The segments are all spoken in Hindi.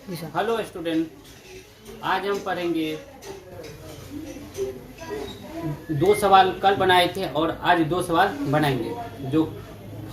हेलो स्टूडेंट, आज हम पढ़ेंगे दो सवाल कल बनाए थे और आज दो सवाल बनाएंगे। जो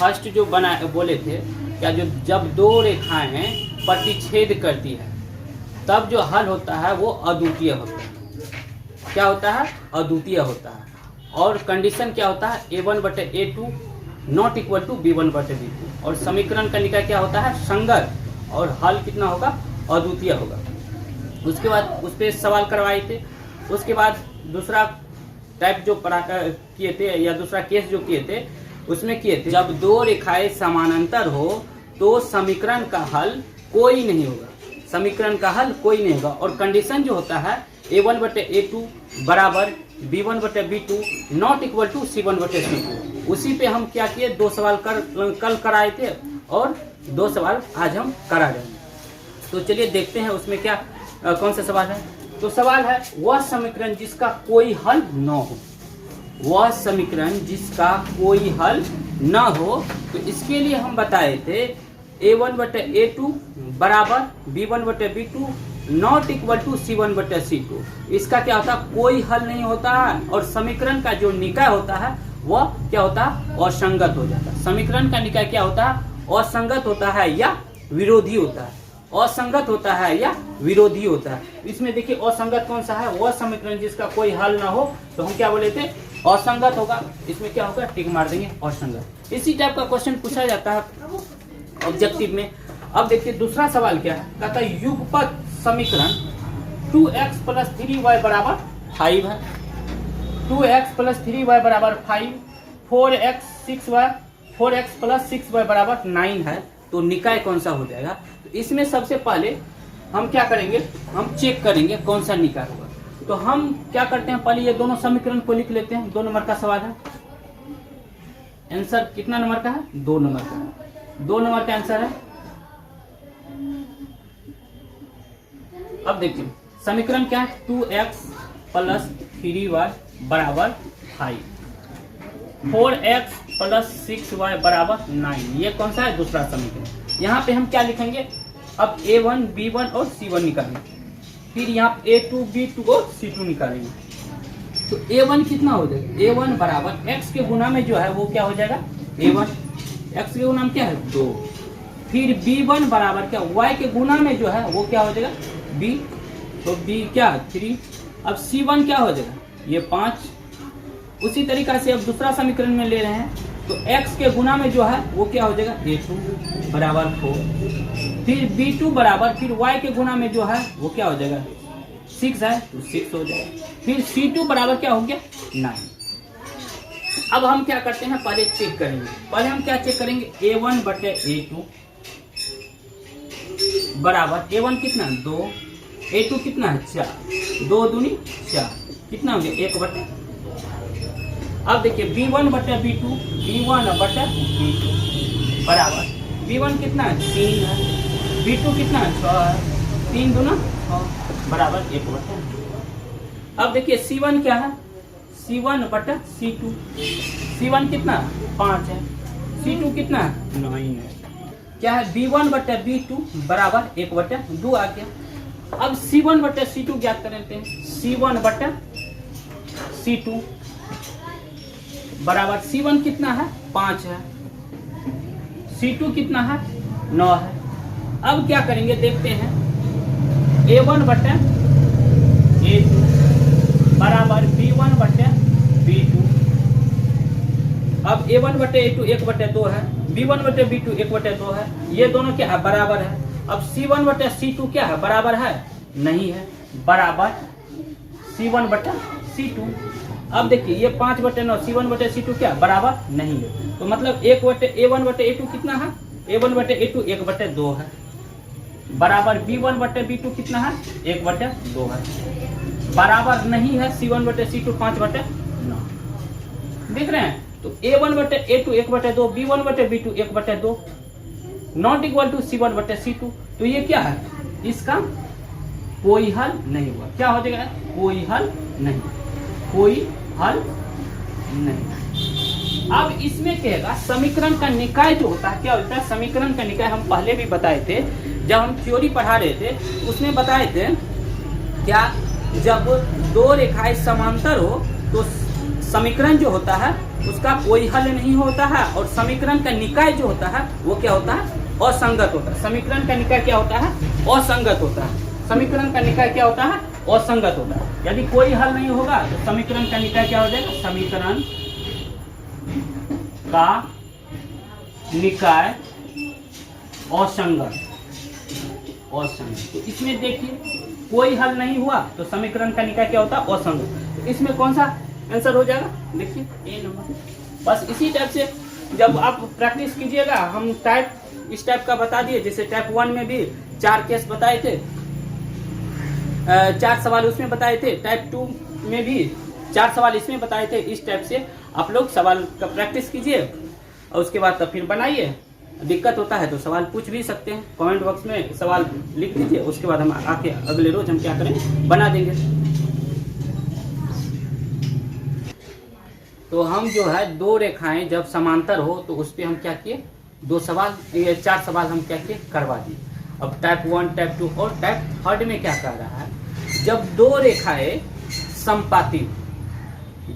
फर्स्ट जो बना बोले थे क्या, जो जब दो रेखाएं प्रतिच्छेद करती है तब जो हल होता है वो अद्वितीय होता है। क्या होता है? अद्वितीय होता है। और कंडीशन क्या होता है? a1/a2 not equal to b1/b2। और समीकरण का निकाय क्या होता है? संगत। और हल कितना होगा? अद्वितीय होगा। उसके बाद उस पर सवाल करवाए थे। उसके बाद दूसरा टाइप जो पढ़ा किए थे या दूसरा केस जो किए थे उसमें किए थे जब दो रेखाएं समानांतर हो तो समीकरण का हल कोई नहीं होगा। समीकरण का हल कोई नहीं होगा। और कंडीशन जो होता है a1/a2 बराबर b1/b2 not equal to c1/c2। उसी पे हम क्या किए, दो सवाल कल कराए थे और दो सवाल आज हम करा रहे हैं। तो चलिए देखते हैं उसमें क्या कौन सा सवाल है। तो सवाल है वह समीकरण जिसका कोई हल न हो। वह समीकरण जिसका कोई हल न हो। तो इसके लिए हम बताए थे a1/a2 बराबर b1/b2 not equal to c1/c2। इसका क्या होता है? कोई हल नहीं होता है। और समीकरण का जो निकाय होता है वह क्या होता है? असंगत हो जाता है। समीकरण का निकाय क्या होता है? असंगत होता है या विरोधी होता है। असंगत होता है या विरोधी होता है। इसमें देखिए असंगत कौन सा है? वह समीकरण जिसका कोई हल ना हो तो हम क्या बोले थे? असंगत होगा। इसमें क्या होगा? टिक मार देंगे असंगत। इसी टाइप का क्वेश्चन पूछा जाता है ऑब्जेक्टिव में। अब देखिए दूसरा सवाल क्या है, कहता है युगपत समीकरण 2x + 3y बराबर 5 है। 2x + 3y बराबर 5, 4x + 6y बराबर 9 है। तो निकाय कौन सा हो जाएगा? तो इसमें सबसे पहले हम क्या करेंगे, हम चेक करेंगे कौन सा निकाय होगा। तो हम क्या करते हैं, पहले ये दोनों समीकरण को लिख लेते हैं। 2 नंबर का सवाल है। आंसर कितना नंबर का है? 2 नंबर का है। 2 नंबर का आंसर है। अब देखिए समीकरण क्या है? 2x + 3y बराबर 5, 4x + 6y बराबर 9। ये कौन सा है? दूसरा समीकरण। यहाँ पे हम क्या लिखेंगे? अब a1, b1 और c1 निकालेंगे। फिर यहाँ a2, b2 और c2 निकालेंगे। तो a1 कितना हो जाएगा? a1 बराबर x के गुना में जो है वो क्या हो जाएगा? a1। x के गुना में क्या है? 2। फिर b1 बराबर क्या? y के गुना में जो है वो क्या हो जाएगा? b। तो b क्या? 3। अब c1 क्या हो जाएगा? ये 5। उसी तरीका से अब दूसरा समीकरण में ले रहे हैं तो x के गुना में जो है वो क्या हो जाएगा? a2 बराबर 4। फिर b2 बराबर फिर y के गुना में जो है वो क्या हो जाएगा? 6 है तो 6 हो जाएगा। फिर c2 बराबर क्या हो गया? 9। अब हम क्या करते हैं, पहले चेक करेंगे। पहले हम क्या चेक करेंगे? a1/a2 बराबर a1 कितना? 2, a2 कितना है? 4, 2 दूनी 4, कितना हो गया? 1/। अब देखिए b1/b2 बराबर b1 कितना है? 3 है, b2 कितना है? 6 है, 3 दूना 6 बराबर 1/। अब देखिए c1 क्या है? c1/c2। c1 कितना? 5 है, c2 कितना है? 9 है। क्या है? b1/b2 बराबर 1/2 आ गया। अब c1/c2 ज्ञात कर लेते हैं। c1/c2 बराबर c1 कितना है? 5 है, c2 कितना है? 9 है। अब क्या करेंगे देखते हैं। a1/a2 बराबर b1/b2। अब a1/a2 1/2 है, b1/b2 1/2 है। ये दोनों क्या है? बराबर है। अब c1/c2 क्या है? बराबर है? नहीं है, बराबर c1/c2। अब देखिए ये 5/9 c1/c2 क्या? बराबर नहीं है। तो मतलब a1/a2 कितना है? a1/a2 1/2 है, बराबर b1/b2 कितना है? 1/2 है, बराबर नहीं है c1/c2 5/9। देख रहे हैं? तो a1/a2 1/2, b1/b2 1/2 not equal to c1/c2। तो ये क्या है? इसका कोई हल नहीं हुआ। क्या हो जाएगा? कोई हल नहीं, कोई हल नहीं। अब इसमें कहेगा समीकरण का निकाय जो होता है, क्या होता है? समीकरण का निकाय हम पहले भी बताए थे जब हम थ्योरी पढ़ा रहे थे उसमें बताए थे क्या, जब दो रेखाएं समांतर हो तो समीकरण जो होता है उसका कोई हल नहीं होता है, और समीकरण का निकाय जो होता है वो क्या होता है, असंगत होता है। समीकरण का निकाय क्या होता है, असंगत होता है। समीकरण का निकाय क्या होता है, असंगत होता है। यदि कोई हल नहीं होगा तो समीकरण का निकाय क्या हो जाएगा, समीकरण का निकाय असंगत। तो इसमें देखिए कोई हल नहीं हुआ तो समीकरण का निकाय क्या होता है, असंगत। तो इसमें कौन सा आंसर हो जाएगा, देखिए ए नंबर। बस इसी टाइप से जब आप प्रैक्टिस कीजिएगा, हम टाइप इस टाइप का बता दिए, जैसे टाइप 1 में भी 4 केस बताए थे, 4 सवाल उसमें बताए थे। टाइप 2 में भी 4 सवाल इसमें बताए थे। इस टाइप से आप लोग सवाल का प्रैक्टिस कीजिए और उसके बाद तब फिर बनाइए। दिक्कत होता है तो सवाल पूछ भी सकते हैं, कमेंट बॉक्स में सवाल लिख दीजिए, उसके बाद हम आके अगले रोज हम क्या करें, बना देंगे। तो हम जो है दो रेखाएं जब समांतर हो तो उस पर हम क्या किए, 2 सवाल, ये 4 सवाल हम क्या किए, करवा दिए। अब टाइप 1, टाइप 2 और टाइप 3 में क्या कह रहा है, जब दो रेखाएं समपाती,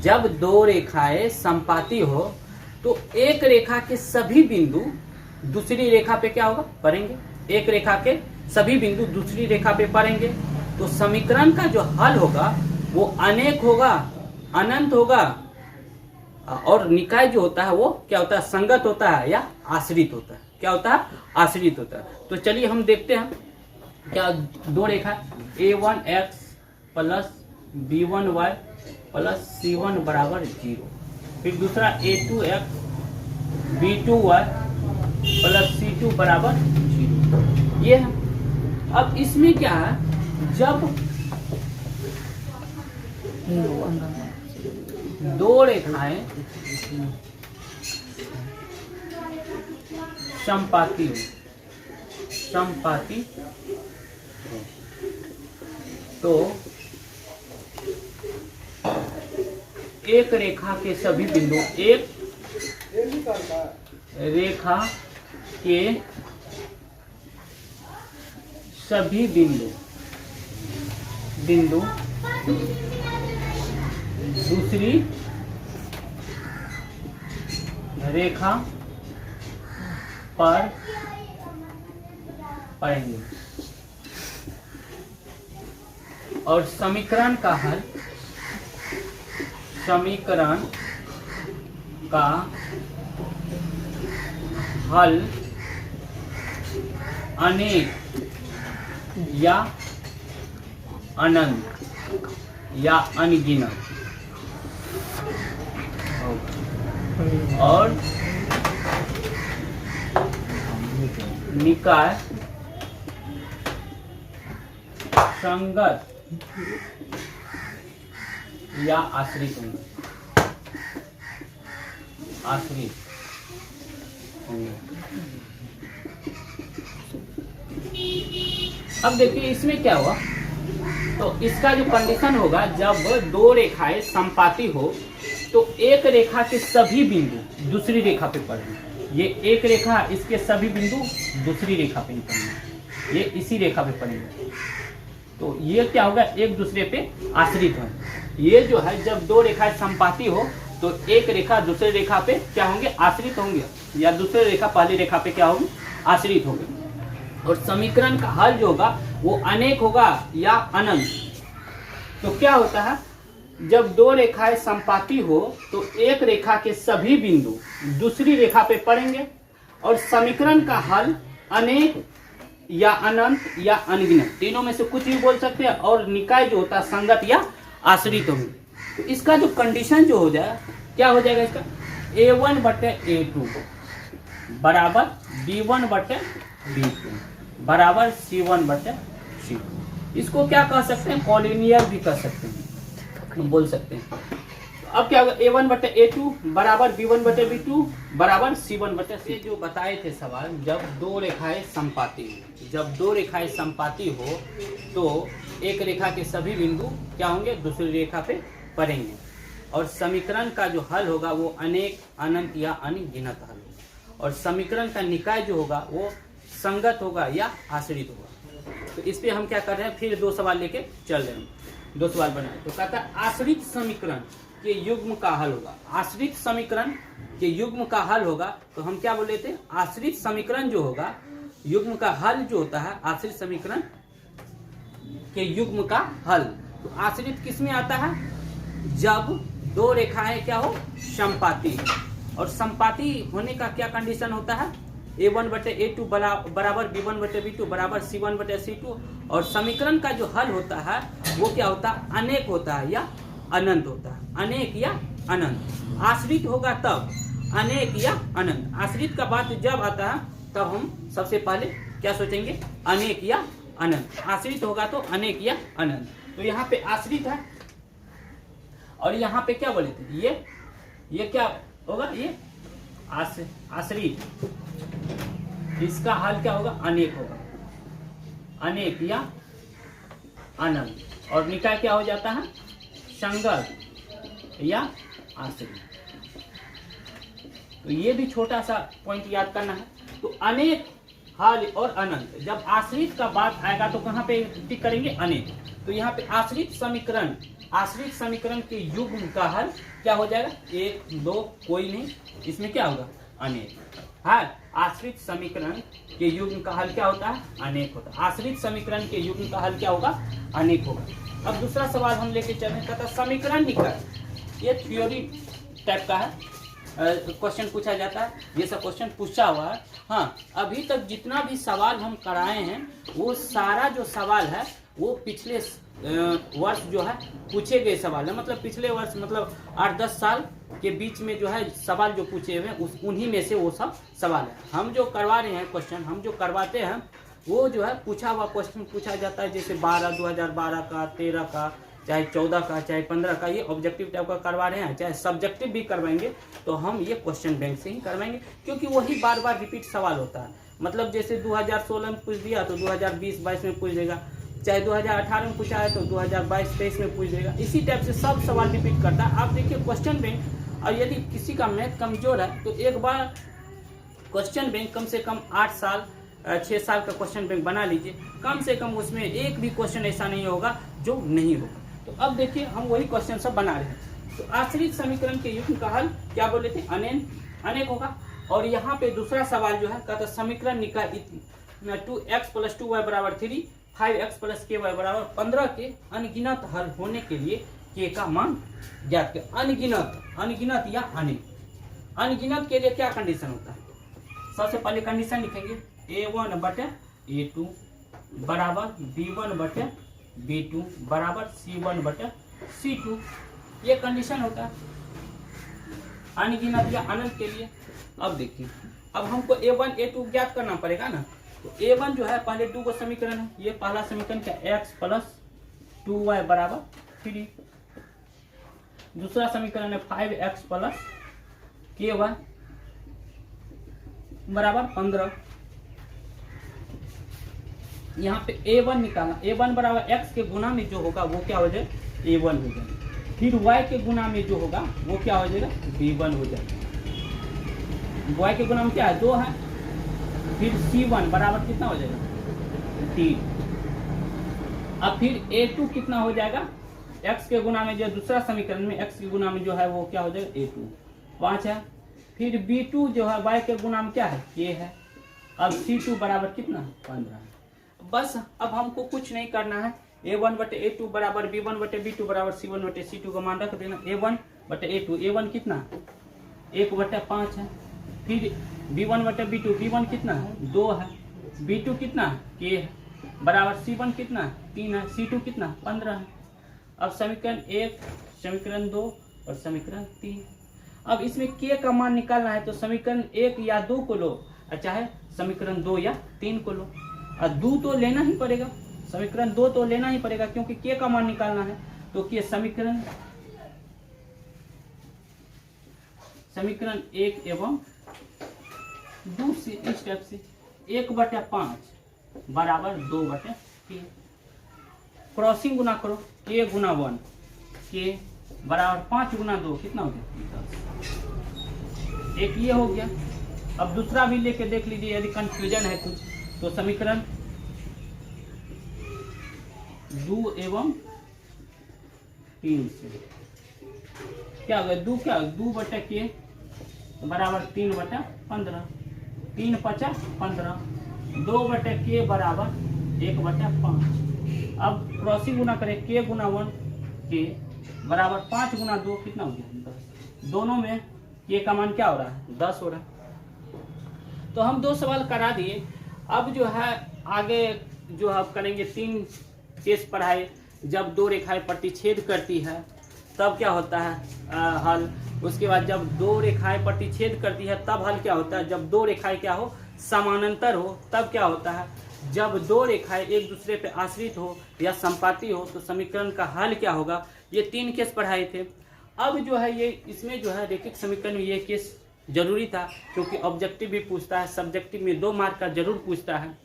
जब दो रेखाएं समपाती हो तो एक रेखा के सभी बिंदु दूसरी रेखा पे क्या होगा, पड़ेंगे। एक रेखा के सभी बिंदु दूसरी रेखा पे पड़ेंगे तो समीकरण का जो हल होगा वो अनेक होगा, अनंत होगा, और निकाय जो होता है वो क्या होता है, संगत होता है या आश्रित होता है। क्या होता है, आश्रित होता है। तो चलिए हम देखते हैं क्या, दो रेखा a1x plus b1y plus c1 बराबर 0, फिर दूसरा a2x b2y प्लस c2 बराबर 0, ये है। अब इसमें क्या है, जब दो रेखाएं समपाती तो एक रेखा के सभी बिंदु, एक रेखा के सभी बिंदु दूसरी रेखा पर पड़ेंगे, और समीकरण का हल, समीकरण का हल अनेक या अनंत या अनगिनत और निकाय संगत या आश्रित होंगे, अब देखिए इसमें क्या हुआ, तो इसका जो कंडीशन होगा, जब दो रेखाएं समपाती हो तो एक रेखा के सभी बिंदु दूसरी रेखा पे पड़ेंगे। ये एक रेखा, इसके सभी बिंदु दूसरी रेखा पे पड़ेंगे, ये इसी रेखा पे पड़ेंगे। तो ये क्या होगा, एक दूसरे पे आश्रित है। ये जो है जब दो रेखाएं समपाती हो तो एक रेखा दूसरे रेखा पे क्या होंगे, आश्रित होंगे, या दूसरे रेखा पहली रेखा पे क्या होंगे, आश्रित होंगे। और समीकरण का हल जो होगा वो अनेक होगा या अनंत। तो क्या होता है, जब दो रेखाएं समपाती हो तो एक रेखा के सभी बिंदु दूसरी रेखा पे पड़ेंगे, और समीकरण का हल अनेक या अनंत या अनगिनत, तीनों में से कुछ भी बोल सकते हैं, और निकाय जो होता है संगत या आश्रित होंगे। तो इसका जो कंडीशन जो हो जाए, क्या हो जाएगा, इसका a1/a2 बराबर b1/b2 बराबर c1/c2। इसको क्या कह सकते हैं, कॉलिनियर भी कह सकते हैं, हम बोल सकते हैं। तो अब क्या होगा, a1/a2 बराबर b1/b2 बराबर c1/c। जो बताए थे सवाल, जब दो रेखाएं समपाती हो तो एक रेखा के सभी बिंदु क्या होंगे, दूसरी रेखा पे पड़ेंगे, और समीकरण का जो हल होगा वो अनेक, अनंत या अनगिनत हल होगा, और समीकरण का निकाय जो होगा वो संगत होगा या आश्रित होगा। तो इस पे हम क्या कर रहे हैं, फिर 2 सवाल लेके चल रहे हैं। 2 सवाल बनाए। तो कहता है आश्रित समीकरण के युग्म का हल होगा। आश्रित समीकरण के युग्म का हल होगा। तो हम क्या बोले थे, आश्रित समीकरण जो होगा, युग्म का हल जो होता है, आश्रित समीकरण के युग्म का हल। तो आश्रित किस में आता है, जब 2 रेखाएं क्या हो, समपाती। और समपाती होने का क्या कंडीशन होता है, a1/a2 बराबर b1/b2 बराबर c1/c2। और समीकरण का जो हल होता है वो क्या होता है, अनेक होता है या अनंत होता है। अनेक या अनंत। आश्रित होगा तब अनेक या अनंत। आश्रित का बात जब आता है तब हम सबसे पहले क्या सोचेंगे, अनेक या अनंत। आश्रित होगा तो अनेक या अनंत। तो यहाँ पे आश्रित है और यहाँ पे क्या बोले थे, ये क्या होगा, ये आश्रित। इसका हल क्या होगा, अनेक होगा। अनेक या अनंत। और निकाय क्या हो जाता है, संगत या आश्रित। तो ये भी छोटा सा पॉइंट याद करना है। तो अनेक, हल और अनंत। जब आश्रित का बात आएगा तो कहाँ पे टिक करेंगे, अनेक। तो यहाँ पे आश्रित समीकरण के युग्म का हल क्या हो जाएगा, 1 2 कोई नहीं, इसमें क्या होगा, अनेक। हाँ, आश्रित समीकरण के युग्म का हल क्या होता है, अनेक होता है। आश्रित समीकरण के युग्म का हल क्या होगा, अनेक होगा। अब दूसरा सवाल हम लेके चल रहे हैं, कहता समीकरण निकाय। ये थ्योरी टाइप का है, क्वेश्चन पूछा जाता है, ये सब क्वेश्चन पूछा हुआ है। हाँ, अभी तक जितना भी सवाल हम कराए हैं वो सारा जो सवाल है वो पिछले वर्ष जो है पूछे गए सवाल है। मतलब पिछले वर्ष, मतलब 8-10 साल के बीच में जो है सवाल जो पूछे हुए हैं उन्हीं में से वो सब सवाल है। हम जो करवा रहे हैं क्वेश्चन, हम जो करवाते हैं वो जो है पूछा हुआ क्वेश्चन पूछा जाता है। जैसे 2012 का, 13 का, चाहे 14 का, चाहे 15 का, ये ऑब्जेक्टिव टाइप का करवा रहे हैं। चाहे सब्जेक्टिव भी करवाएंगे तो हम ये क्वेश्चन बैंक से ही करवाएंगे, क्योंकि वही बार बार रिपीट सवाल होता है। मतलब जैसे 2016 में पूछ दिया तो 2020-22 में पूछ देगा, चाहे 2018 में पूछा है तो 2022-23 में पूछ देगा। इसी टाइप से सब सवाल रिपीट करता है। आप देखिए क्वेश्चन बैंक, और यदि किसी का मैथ कमजोर है तो एक बार क्वेश्चन बैंक कम से कम 8 साल 6 साल का क्वेश्चन बैंक बना लीजिए, कम से कम उसमें एक भी क्वेश्चन ऐसा नहीं होगा जो नहीं होगा। तो अब देखिए हम वही क्वेश्चन सब बना रहे हैं। तो आश्रित समीकरण के युग्म का हल क्या बोले थे, अनेक होगा। और यहाँ पे दूसरा सवाल जो है कहता समीकरण निकाय 2x + 2y = 3, 5x + ky = 15 के अनगिनत हल होने के लिए k का मान ज्ञात करें। अनगिनत या अनेक। अनगिनत के लिए क्या कंडीशन होता है, सबसे पहले कंडीशन लिखेंगे a1/a2 बराबर b1/b2 बराबर c1/c2। ये कंडीशन होता है अनगिनत या अनंत के लिए। अब देखिए, अब हमको a1 a2 ज्ञात करना पड़ेगा ना। तो a1 जो है पहले 2 को समीकरण है, ये पहला समीकरण क्या, x + 2y = 3। दूसरा समीकरण है 5x + ky = 15। यहाँ पे a1 निकालना, a1 बराबर x के गुना में जो होगा वो क्या हो जाए, a1 हो जाएगा। फिर y के गुना में जो होगा वो क्या हो जाएगा, b1 हो जाएगा। y के गुना में क्या है, 2 है। फिर c1 बराबर कितना हो जाएगा, 3। अब फिर a2 कितना हो जाएगा, x के गुना में जो दूसरा समीकरण में x के गुना में जो है वो क्या हो जाएगा, a2 5 है। फिर b2 जो है y के गुना में क्या है, k है। अब c2 बराबर कितना, 15 है। बस अब हमको कुछ नहीं करना है। a1/a2 बराबर b1/b2 बराबर c1/c2 का मान रख देना। a1/a2, a1 कितना 1/5 है। फिर b1/b2, b1 कितना है, 2 है। b2 कितना k है बराबर c1 कितना 3 है, c2 कितना 15 है। अब समीकरण 1, समीकरण 2 और समीकरण 3। अब इसमें k का मान निकालना है तो समीकरण 1 या 2 को लो, चाहे समीकरण 2 या 3 को लो। और 2 तो लेना ही पड़ेगा, समीकरण 2 तो लेना ही पड़ेगा क्योंकि k का मान निकालना है। तो k समीकरण 1 एवं 2 से इस स्टेप से 1/5 बराबर 2/k। क्रॉसिंग गुना करो, k गुना 1, k बराबर 5 गुना 2 कितना हो गया, 10। एक ये हो गया। अब दूसरा भी लेके देख लीजिए, यदि कंफ्यूजन है कुछ तो समीकरण 2 एवं 3 से क्या होगा, 2 बटा के बराबर 3 बटा 15, 3 5 15, 2 बटा के बराबर 1 बटा 5। अब क्रॉसिंग गुना करें, के गुना 1 के बराबर 5 गुना 2 कितना हो गया 10। दोनों में के का मान क्या हो रहा है 10 हो रहा है। तो हम 2 सवाल करा दिए। अब जो है आगे जो हम करेंगे 3 केस पढ़ाए। जब 2 रेखाएं प्रतिच्छेद करती है तब क्या होता है हल। उसके बाद जब 2 रेखाएं प्रतिच्छेद करती है तब हल क्या होता है। जब 2 रेखाएं क्या हो समानांतर हो तब क्या होता है। जब 2 रेखाएं एक दूसरे पे आश्रित हो या संपाती हो तो समीकरण का हल क्या होगा। ये 3 केस पढ़ाए थे। अब जो है ये इसमें जो है रैखिक समीकरण में ये केस जरूरी था क्योंकि ऑब्जेक्टिव भी पूछता है, सब्जेक्टिव में 2 मार्क का जरूर पूछता है।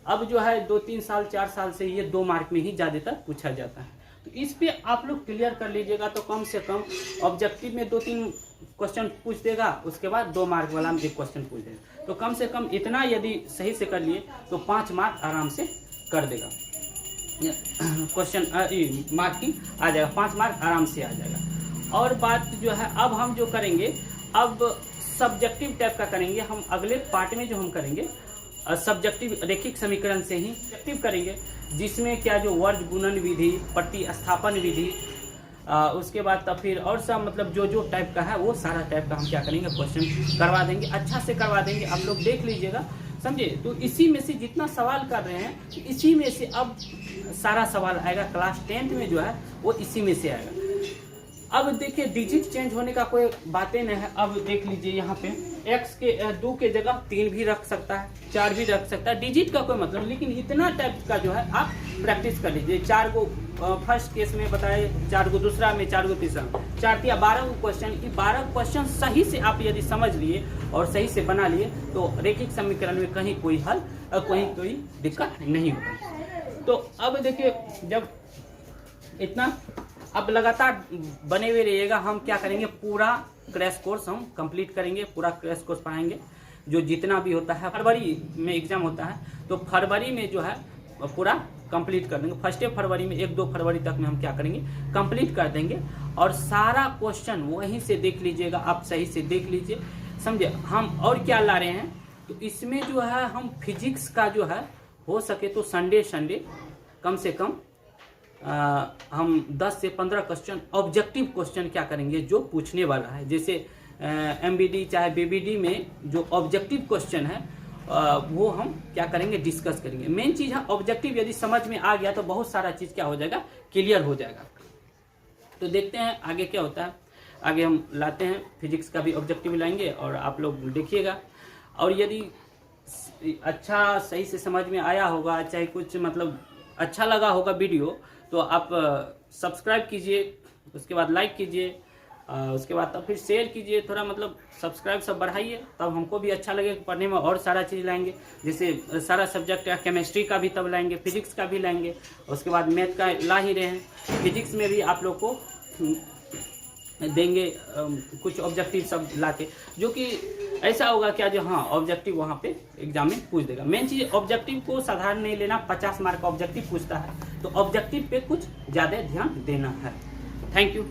अब जो है 2-3 साल 4 साल से ये 2 मार्क में ही ज़्यादातर पूछा जाता है। तो इस पे आप लोग क्लियर कर लीजिएगा तो कम से कम ऑब्जेक्टिव में 2-3 क्वेश्चन पूछ देगा, उसके बाद 2 मार्क वाला में 1 क्वेश्चन पूछ देगा। तो कम से कम इतना यदि सही से कर लिए तो 5 मार्क आराम से कर देगा। क्वेश्चन मार्किंग आ जाएगा, 5 मार्क आराम से आ जाएगा। और बात जो है अब हम जो करेंगे अब सब्जेक्टिव टाइप का करेंगे। हम अगले पार्ट में जो हम करेंगे सब्जेक्टिव रैखिक समीकरण से ही सब्जेक्टिव करेंगे, जिसमें क्या जो वर्ग गुणन विधि, प्रतिस्थापन विधि, उसके बाद तब फिर और सब मतलब जो टाइप का है वो सारा टाइप का हम क्या करेंगे क्वेश्चन करवा देंगे, अच्छा से करवा देंगे। आप लोग देख लीजिएगा, समझे। तो इसी में से जितना सवाल कर रहे हैं इसी में से अब सारा सवाल आएगा। क्लास 10th में जो है वो इसी में से आएगा। अब देखिए डिजिट चेंज होने का कोई बातें नहीं है। अब देख लीजिए यहाँ पे x के 2 के जगह 3 भी रख सकता है, 4 भी रख सकता है, डिजिट का कोई मतलब। लेकिन इतना टाइप का जो है आप प्रैक्टिस कर लीजिए। 4 को फर्स्ट केस में बताए, 4 को दूसरा में, 4 को तीसरा में, 4 या 12 क्वेश्चन। ये 12 क्वेश्चन सही से आप यदि समझ लिए और सही से बना लिए तो रैखिक समीकरण में कहीं कोई हल कहीं कोई दिक्कत नहीं होगी। तो अब देखिए जब इतना अब लगातार बने हुए रहिएगा। हम क्या करेंगे पूरा क्रैश कोर्स हम कंप्लीट करेंगे, पूरा क्रैश कोर्स पढ़ाएंगे जो जितना भी होता है। फरवरी में एग्जाम होता है तो फरवरी में जो है पूरा कंप्लीट कर देंगे। 1 फरवरी में 1-2 फरवरी तक में हम क्या करेंगे कंप्लीट कर देंगे। और सारा क्वेश्चन वहीं से देख लीजिएगा, आप सही से देख लीजिए, समझे। हम और क्या ला रहे हैं तो इसमें जो है हम फिजिक्स का जो है हो सके तो संडे कम से कम हम 10 से 15 क्वेश्चन ऑब्जेक्टिव क्वेश्चन क्या करेंगे जो पूछने वाला है। जैसे एमबीडी चाहे बीबीडी में जो ऑब्जेक्टिव क्वेश्चन है वो हम क्या करेंगे डिस्कस करेंगे। मेन चीज़ है ऑब्जेक्टिव यदि समझ में आ गया तो बहुत सारा चीज़ क्या हो जाएगा क्लियर हो जाएगा। तो देखते हैं आगे क्या होता है। आगे हम लाते हैं फिजिक्स का भी ऑब्जेक्टिव लाएंगे और आप लोग देखिएगा। और यदि अच्छा सही से समझ में आया होगा, चाहे कुछ मतलब अच्छा लगा होगा वीडियो, तो आप सब्सक्राइब कीजिए, उसके बाद लाइक कीजिए, उसके बाद तब फिर शेयर कीजिए। थोड़ा मतलब सब्सक्राइब सब बढ़ाइए, तब हमको भी अच्छा लगेगा पढ़ने में। और सारा चीज़ लाएंगे, जैसे सारा सब्जेक्ट है, केमिस्ट्री का भी तब लाएंगे, फिजिक्स का भी लाएंगे, उसके बाद मैथ का ला ही रहे हैं। फिजिक्स में भी आप लोग को देंगे कुछ ऑब्जेक्टिव सब लाके, जो कि ऐसा होगा क्या जो हाँ ऑब्जेक्टिव वहाँ पे एग्जाम में पूछ देगा। मेन चीज़ ऑब्जेक्टिव को साधारण नहीं लेना, 50 मार्क का ऑब्जेक्टिव पूछता है तो ऑब्जेक्टिव पे कुछ ज़्यादा ध्यान देना है। Thank you.